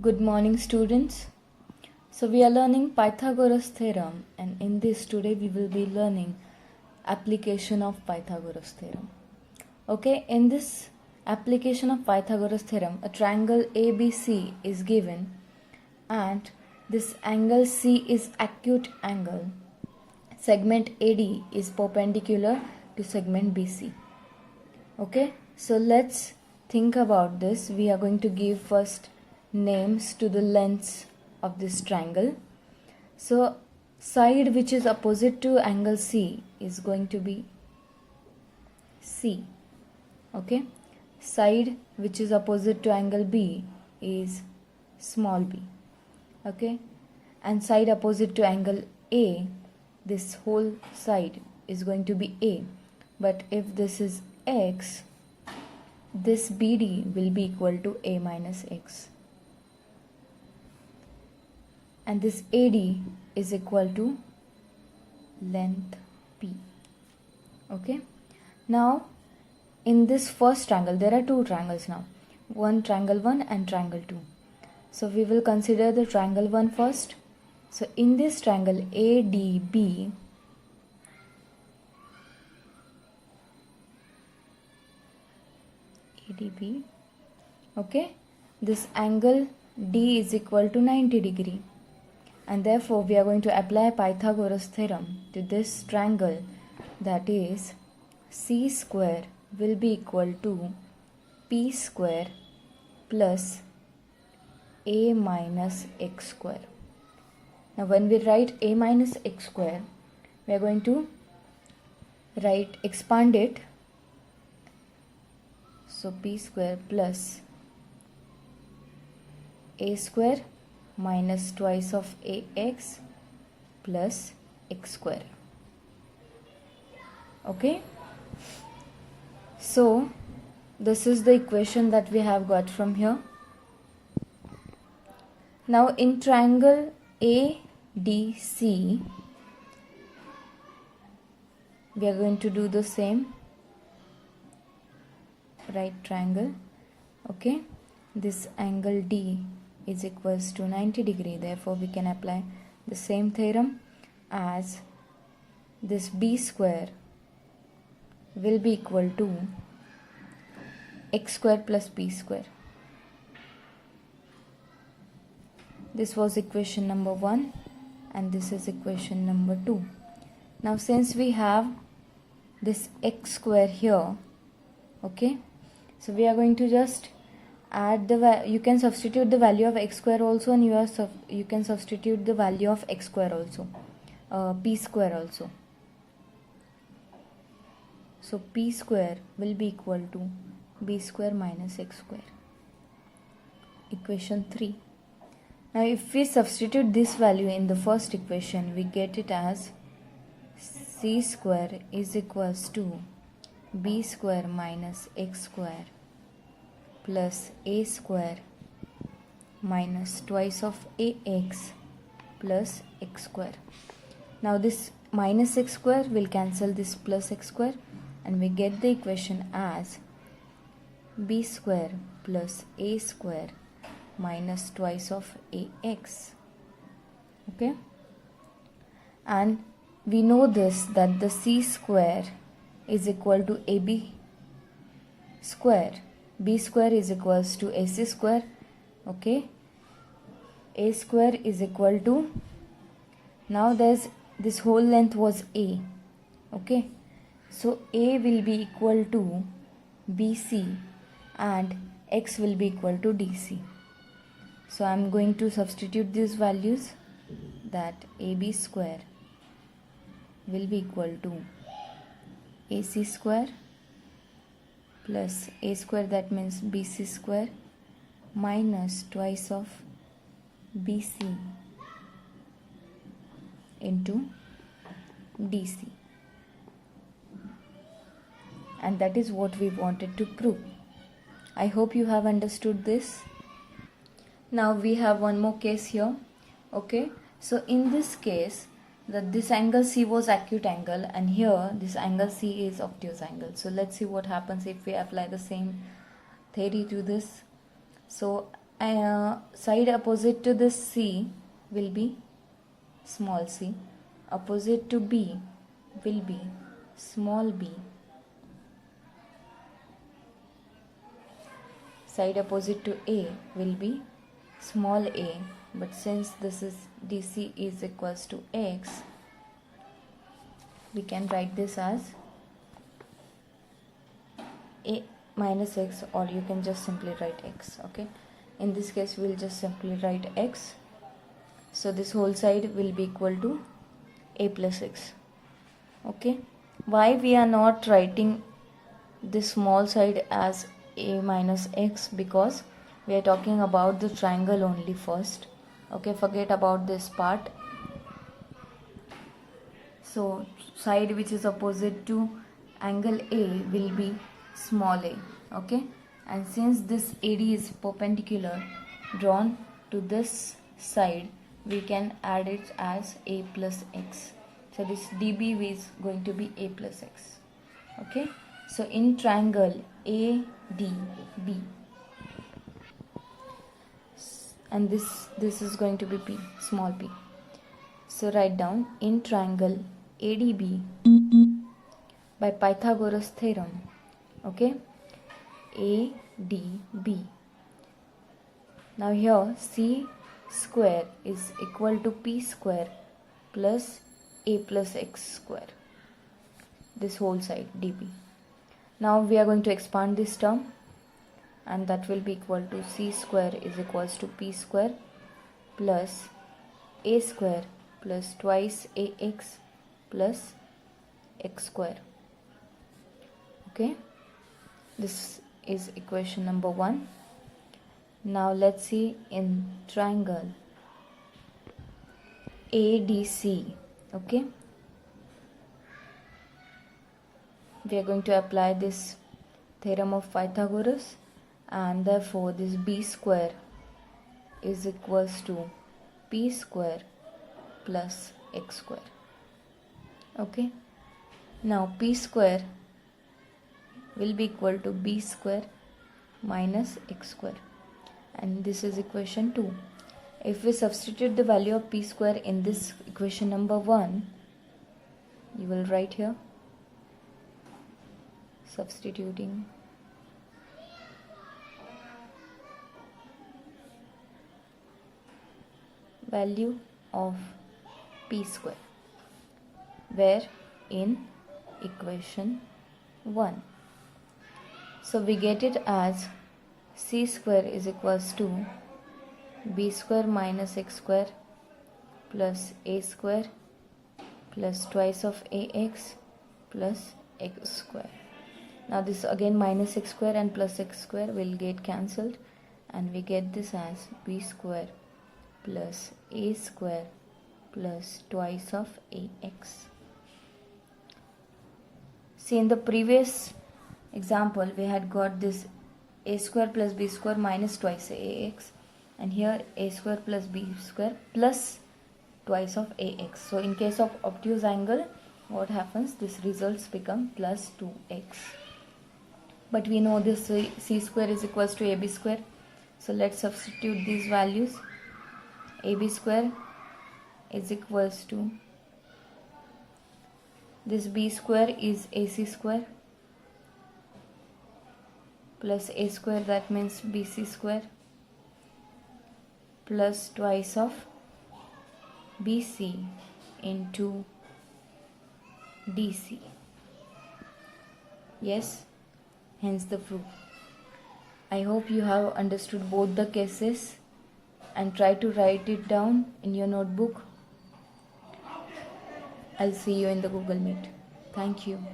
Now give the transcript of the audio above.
Good morning, students. So we are learning Pythagoras theorem, and in this today we will be learning application of Pythagoras theorem. Okay, in this application of Pythagoras theorem, a triangle ABC is given and this angle C is acute angle. Segment AD is perpendicular to segment BC. Okay, so let's think about this. We are going to give first names to the lengths of this triangle. So side which is opposite to angle C is going to be C. Okay, side which is opposite to angle B is small b. Okay, and side opposite to angle A, this whole side is going to be A. But if this is x, this BD will be equal to A minus x. And this AD is equal to length P. Okay. Now, in this first triangle, there are two triangles now. One triangle 1 and triangle 2. So, we will consider the triangle 1 first. So, in this triangle ADB, okay, this angle D is equal to 90 degree. And therefore, we are going to apply Pythagoras theorem to this triangle, that is C square will be equal to P square plus A minus x square. Now, when we write A minus x square, we are going to expand it. So, P square plus A square minus twice of ax plus x square. Okay, so this is the equation that we have got from here. Now in triangle ADC, we are going to do the same. Right triangle. Okay, this angle D is equals to 90 degree. Therefore, we can apply the same theorem as this B square will be equal to x square plus P square. This was equation number 1 and this is equation number 2. Now, since we have this x square here, okay, so we are going to just add the you can substitute the value of x square also, and you can substitute the value of x square also, p square also. So p square will be equal to b square minus x square. Equation 3. Now if we substitute this value in the first equation, we get it as c square is equals to b square minus x square plus a square minus twice of ax plus x square. Now this minus x square will cancel this plus x square, and we get the equation as b square plus a square minus twice of ax. Okay, and we know this, that the c square is equal to ab square, b square is equals to ac square. Okay, a square is equal to, now there's this whole length was a. Okay, so a will be equal to bc and x will be equal to dc. So I'm going to substitute these values, that ab square will be equal to ac square plus a square, that means bc square, minus twice of bc into dc. And that is what we wanted to prove. I hope you have understood this. Now we have one more case here. Okay, so in this case, that this angle C was acute angle, and here this angle C is obtuse angle. So let's see what happens if we apply the same theory to this. So side opposite to this C will be small c, opposite to B will be small b, side opposite to A will be small a, but since this is DC is equals to x, we can write this as a minus x, or you can just simply write x. Okay, in this case we'll just simply write x, so this whole side will be equal to a plus x. Okay, why we are not writing this small side as a minus x? Because we are talking about the triangle only first. Okay, forget about this part. So side which is opposite to angle A will be small a. Okay, and since this AD is perpendicular drawn to this side, we can add it as a plus x. So this dB is going to be a plus x. Okay, so in triangle ADB, and this is going to be p, small p. So write down, in triangle ADB by Pythagoras theorem. Okay, ADB. Now here c square is equal to p square plus a plus x square, this whole side dB. Now we are going to expand this term, and that will be equal to c square is equals to p square plus a square plus twice ax plus x square. Okay, this is equation number 1. Now let's see in triangle ADC. Okay, we are going to apply this theorem of Pythagoras, and therefore this b square is equals to p square plus x square. Okay, now p square will be equal to b square minus x square, and this is equation 2. If we substitute the value of p square in this equation number 1, you will write here, substituting value of p square, where in equation 1. So we get it as c square is equals to b square minus x square plus a square plus twice of ax plus x square. Now this again minus x square and plus x square will get cancelled, and we get this as b square plus a square plus twice of ax. See, in the previous example we had got this a square plus b square minus twice ax, and here a square plus b square plus twice of ax. So in case of obtuse angle, what happens? This results become plus 2x. But we know this c square is equals to ab square. So let's substitute these values. ab square is equals to, this b square is ac square plus a square, that means bc square, plus twice of bc into dc. Yes, hence the proof. I hope you have understood both the cases and try to write it down in your notebook. I'll see you in the Google Meet. Thank you.